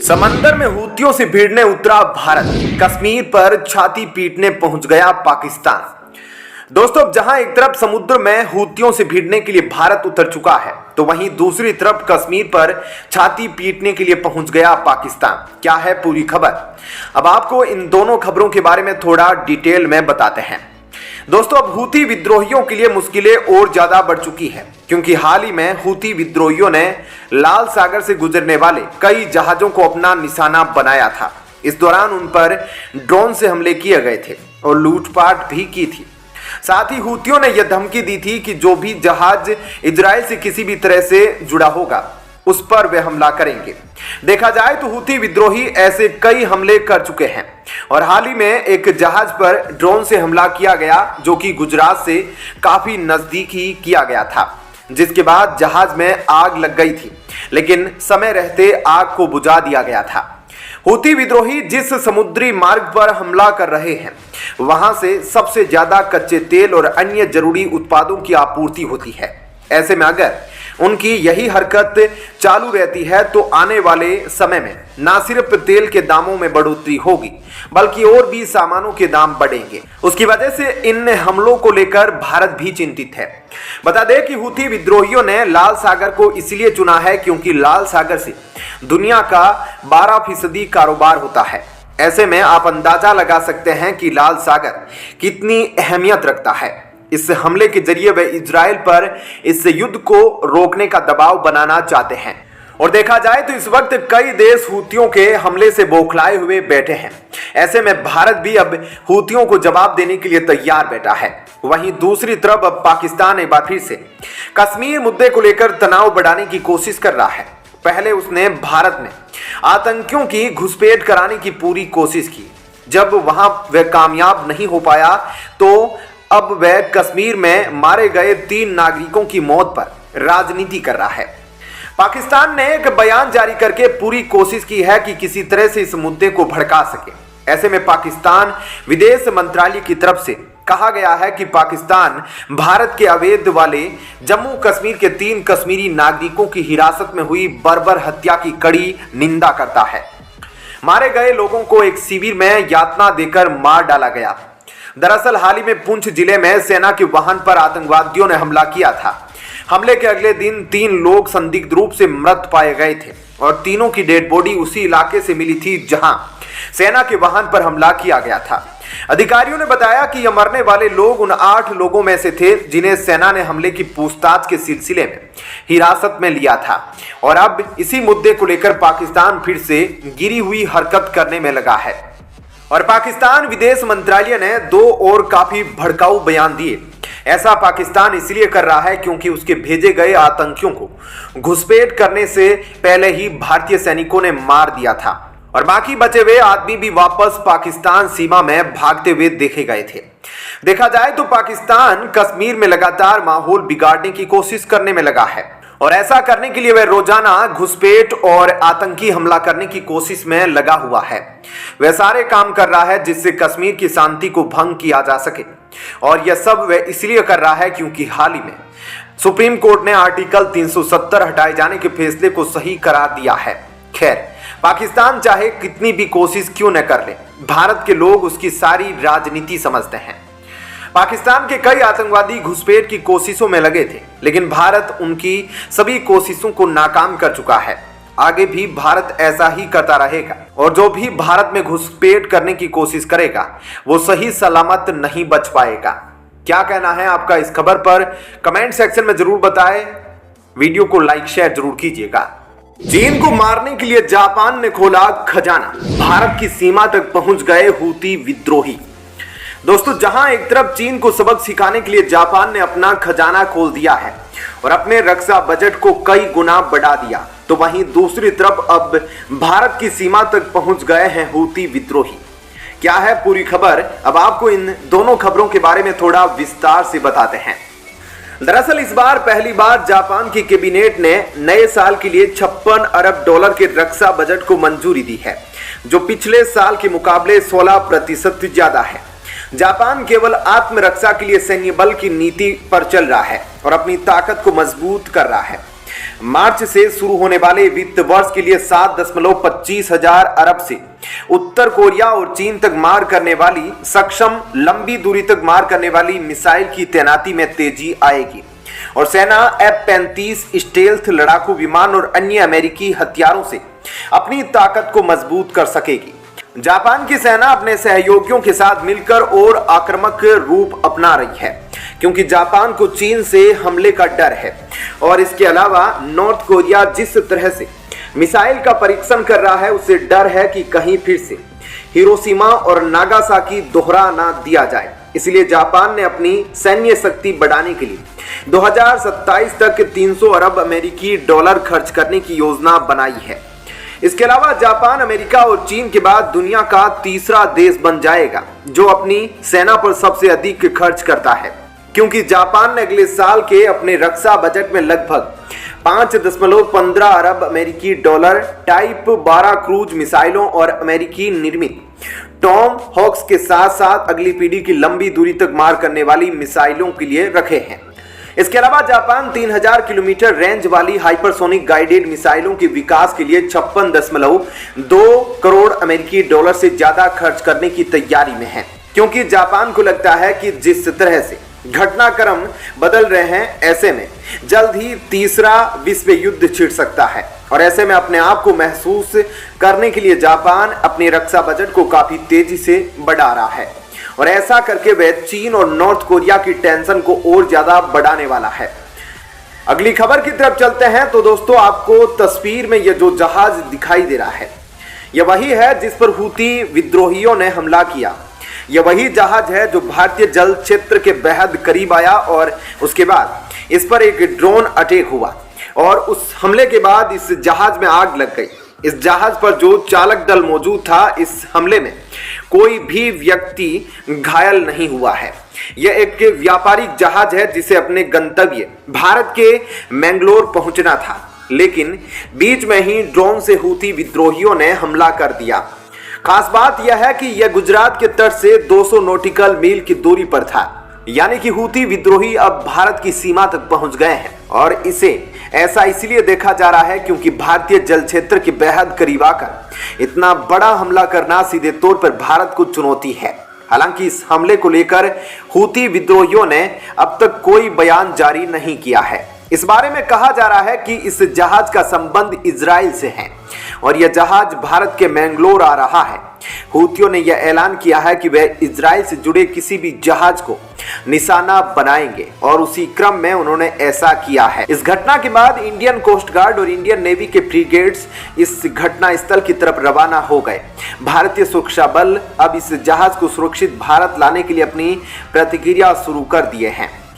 समंदर में हूतियों से भिड़ने उतरा भारत, कश्मीर पर छाती पीटने पहुंच गया पाकिस्तान। दोस्तों, अब जहां एक तरफ समुद्र में हूतियों से भिड़ने के लिए भारत उतर चुका है, तो वहीं दूसरी तरफ कश्मीर पर छाती पीटने के लिए पहुंच गया पाकिस्तान। क्या है पूरी खबर? अब आपको इन दोनों खबरों के बारे में थोड़ा डिटेल में बताते हैं। दोस्तों, अब हूती विद्रोहियों के लिए मुश्किलें और ज्यादा बढ़ चुकी है, क्योंकि हाल ही में हूती विद्रोहियों ने लाल सागर से गुजरने वाले कई जहाजों को अपना निशाना बनाया था। इस दौरान उन पर ड्रोन से हमले किए गए थे और लूटपाट भी की थी। साथ ही हूतियों ने यह धमकी दी थी कि जो भी जहाज इजराइल से किसी भी तरह से जुड़ा होगा उस पर वे हमला करेंगे। देखा जाए तो हूती विद्रोही ऐसे कई हमले कर चुके हैं और हाल ही में एक जहाज पर ड्रोन से हमला किया गया, जो कि गुजरात से काफी नजदीक ही किया गया था, जिसके बाद जहाज में आग लग गई थी, लेकिन समय रहते आग को बुझा दिया गया था। हूती विद्रोही जिस समुद्री मार्ग पर हमला कर रहे हैं, वहां से सबसे ज्यादा कच्चे तेल और अन्य जरूरी उत्पादों की आपूर्ति होती है। ऐसे में अगर उनकी यही हरकत चालू रहती है तो आने वाले समय में ना सिर्फ तेल के दामों में बढ़ोतरी होगी, बल्कि और भी सामानों के दाम बढ़ेंगे। उसकी वजह से इन हमलों को लेकर भारत भी चिंतित है। बता दें कि हूती विद्रोहियों ने लाल सागर को इसलिए चुना है क्योंकि लाल सागर से दुनिया का 12% कारोबार होता है। ऐसे में आप अंदाजा लगा सकते हैं कि लाल सागर कितनी अहमियत रखता है। इस हमले के जरिए वे इजराइल पर इस युद्ध को रोकने का दबाव बनाना चाहते हैं। और देखा जाए तो इस वक्त कई देश हूतियों के हमले से बौखलाए हुए बैठे हैं। ऐसे में भारत भी अब हूतियों को जवाब देने के लिए तैयार बैठा है। वहीं दूसरी तरफ अब पाकिस्तान एक बार फिर से कश्मीर मुद्दे को लेकर तनाव बढ़ाने की कोशिश कर रहा है। पहले उसने भारत में आतंकियों की घुसपैठ कराने की पूरी कोशिश की। जब वहां वह कामयाब नहीं हो पाया तो अब वह कश्मीर में मारे गए 3 नागरिकों की मौत पर राजनीति कर रहा है। पाकिस्तान ने एक बयान जारी करके पूरी कोशिश की है कि किसी तरह से इस मुद्दे को भड़का सके। ऐसे में पाकिस्तान विदेश मंत्रालय की तरफ से कहा गया है कि पाकिस्तान भारत के अवैध वाले जम्मू कश्मीर के 3 कश्मीरी नागरिकों की हिरासत में हुई बर्बर हत्या की कड़ी निंदा करता है। मारे गए लोगों को एक शिविर में यातना देकर मार डाला गया। दरअसल हाल ही में पुंछ जिले में सेना के वाहन पर आतंकवादियों ने हमला किया था। हमले के अगले दिन 3 लोग संदिग्ध रूप से मृत पाए गए थे और तीनों की डेड बॉडी उसी इलाके से मिली थी जहां सेना के वाहन पर हमला किया गया था। अधिकारियों ने बताया कि यह मरने वाले लोग उन 8 लोगों में से थे जिन्हें सेना ने हमले की पूछताछ के सिलसिले में हिरासत में लिया था। और अब इसी मुद्दे को लेकर पाकिस्तान फिर से गिरी हुई हरकत करने में लगा है। और पाकिस्तान विदेश मंत्रालय ने 2 और काफी भड़काऊ बयान दिए। ऐसा पाकिस्तान इसलिए कर रहा है क्योंकि उसके भेजे गए आतंकियों को घुसपैठ करने से पहले ही भारतीय सैनिकों ने मार दिया था और बाकी बचे हुए आदमी भी वापस पाकिस्तान सीमा में भागते हुए देखे गए थे। देखा जाए तो पाकिस्तान कश्मीर में लगातार माहौल बिगाड़ने की कोशिश करने में लगा है और ऐसा करने के लिए वह रोजाना घुसपैठ और आतंकी हमला करने की कोशिश में लगा हुआ है। वह सारे काम कर रहा है जिससे कश्मीर की शांति को भंग किया जा सके और यह सब वह इसलिए कर रहा है क्योंकि हाल ही में सुप्रीम कोर्ट ने आर्टिकल 370 हटाए जाने के फैसले को सही करार दिया है। खैर, पाकिस्तान चाहे कितनी भी कोशिश क्यों न कर ले, भारत के लोग उसकी सारी राजनीति समझते हैं। पाकिस्तान के कई आतंकवादी घुसपैठ की कोशिशों में लगे थे, लेकिन भारत उनकी सभी कोशिशों को नाकाम कर चुका है। आगे भी भारत ऐसा ही करता रहेगा और जो भी भारत में घुसपैठ करने की कोशिश करेगा वो सही सलामत नहीं बच पाएगा। क्या कहना है आपका इस खबर पर? कमेंट सेक्शन में जरूर बताएं। वीडियो को लाइक शेयर जरूर कीजिएगा। चीन को मारने के लिए जापान ने खोला खजाना, भारत की सीमा तक पहुंच गए हूती विद्रोही। दोस्तों, जहां एक तरफ चीन को सबक सिखाने के लिए जापान ने अपना खजाना खोल दिया है और अपने रक्षा बजट को कई गुना बढ़ा दिया, तो वहीं दूसरी तरफ अब भारत की सीमा तक पहुंच गए हैं हूती विद्रोही। क्या है पूरी खबर? अब आपको इन दोनों खबरों के बारे में थोड़ा विस्तार से बताते हैं। दरअसल इस बार पहली बार जापान की कैबिनेट ने नए साल के लिए $56 अरब के रक्षा बजट को मंजूरी दी है, जो पिछले साल के मुकाबले 16% ज्यादा है। जापान केवल आत्मरक्षा के लिए सैन्य बल की नीति पर चल रहा है और अपनी ताकत को मजबूत कर रहा है। मार्च से शुरू होने वाले वित्त वर्ष के लिए 7.25 हजार अरब से उत्तर कोरिया और चीन तक मार करने वाली सक्षम लंबी दूरी तक मार करने वाली मिसाइल की तैनाती में तेजी आएगी और सेना F-35 स्टेल्थ लड़ाकू विमान और अन्य अमेरिकी हथियारों से अपनी ताकत को मजबूत कर सकेगी। जापान की सेना अपने सहयोगियों के साथ मिलकर और आक्रामक रूप अपना रही है क्योंकि जापान को चीन से हमले का डर है और इसके अलावा नॉर्थ कोरिया जिस तरह से मिसाइल का परीक्षण कर रहा है उसे डर है कि कहीं फिर से हिरोशिमा और नागासाकी दोहरा ना दिया जाए। इसलिए जापान ने अपनी सैन्य शक्ति बढ़ाने के लिए 2027 तक 300 अरब अमेरिकी डॉलर खर्च करने की योजना बनाई है। इसके अलावा जापान अमेरिका और चीन के बाद दुनिया का तीसरा देश बन जाएगा जो अपनी सेना पर सबसे अधिक खर्च करता है क्योंकि जापान ने अगले साल के अपने रक्षा बजट में लगभग 5.15 अरब अमेरिकी डॉलर टाइप 12 क्रूज मिसाइलों और अमेरिकी निर्मित टॉम हॉक्स के साथ साथ अगली पीढ़ी की लंबी दूरी तक मार करने वाली मिसाइलों के लिए रखे हैं। इसके अलावा जापान 3000 किलोमीटर रेंज वाली हाइपरसोनिक गाइडेड मिसाइलों के विकास के लिए 56.2 करोड़ अमेरिकी डॉलर से ज्यादा खर्च करने की तैयारी में है क्योंकि जापान को लगता है कि जिस तरह से घटनाक्रम बदल रहे हैं ऐसे में जल्द ही तीसरा विश्व युद्ध छिड़ सकता है और ऐसे में अपने आप को महसूस करने के लिए जापान अपने रक्षा बजट को काफी तेजी से बढ़ा रहा है और ऐसा करके वह चीन और नॉर्थ कोरिया की टेंशन को और ज्यादा बढ़ाने वाला है। अगली खबर की तरफ चलते हैं तो दोस्तों आपको तस्वीर में यह जो जहाज दिखाई दे रहा है यह वही है जिस पर हूती विद्रोहियों ने हमला किया। यह वही जहाज है जो भारतीय जल क्षेत्र के बेहद करीब आया और उसके बाद इस पर एक ड्रोन अटैक हुआ और उस हमले के बाद इस जहाज में आग लग गई। इस जहाज पर जो चालक दल मौजूद था इस हमले में कोई भी व्यक्ति घायल नहीं हुआ है। यह एक व्यापारिक जहाज है जिसे अपने गंतव्य भारत के मैंगलोर पहुंचना था लेकिन बीच में ही ड्रोन से हूती विद्रोहियों ने हमला कर दिया। खास बात यह है कि यह गुजरात के तट से 200 नॉटिकल मील की दूरी पर था यानी कि हूती विद्रोही अब भारत की सीमा तक पहुंच गए हैं और इसे ऐसा इसलिए देखा जा रहा है क्योंकि भारतीय जल क्षेत्र के बेहद करीब आकर इतना बड़ा हमला करना सीधे तौर पर भारत को चुनौती है। हालांकि इस हमले को लेकर हूती विद्रोहियों ने अब तक कोई बयान जारी नहीं किया है। इस बारे में कहा जा रहा है कि इस जहाज का संबंध इजराइल से है और यह जहाज भारत के मैंगलोर आ रहा है। हूतियों ने यह ऐलान किया है कि वे इजराइल से जुड़े किसी भी जहाज को निशाना बनाएंगे और उसी क्रम में उन्होंने ऐसा किया है। इस घटना के बाद इंडियन कोस्ट गार्ड और इंडियन नेवी के फ्रिगेट्स इस घटना स्थल की तरफ रवाना हो गए। भारतीय सुरक्षा बल अब इस जहाज को सुरक्षित भारत लाने के लिए अपनी प्रतिक्रिया शुरू कर दिए हैं।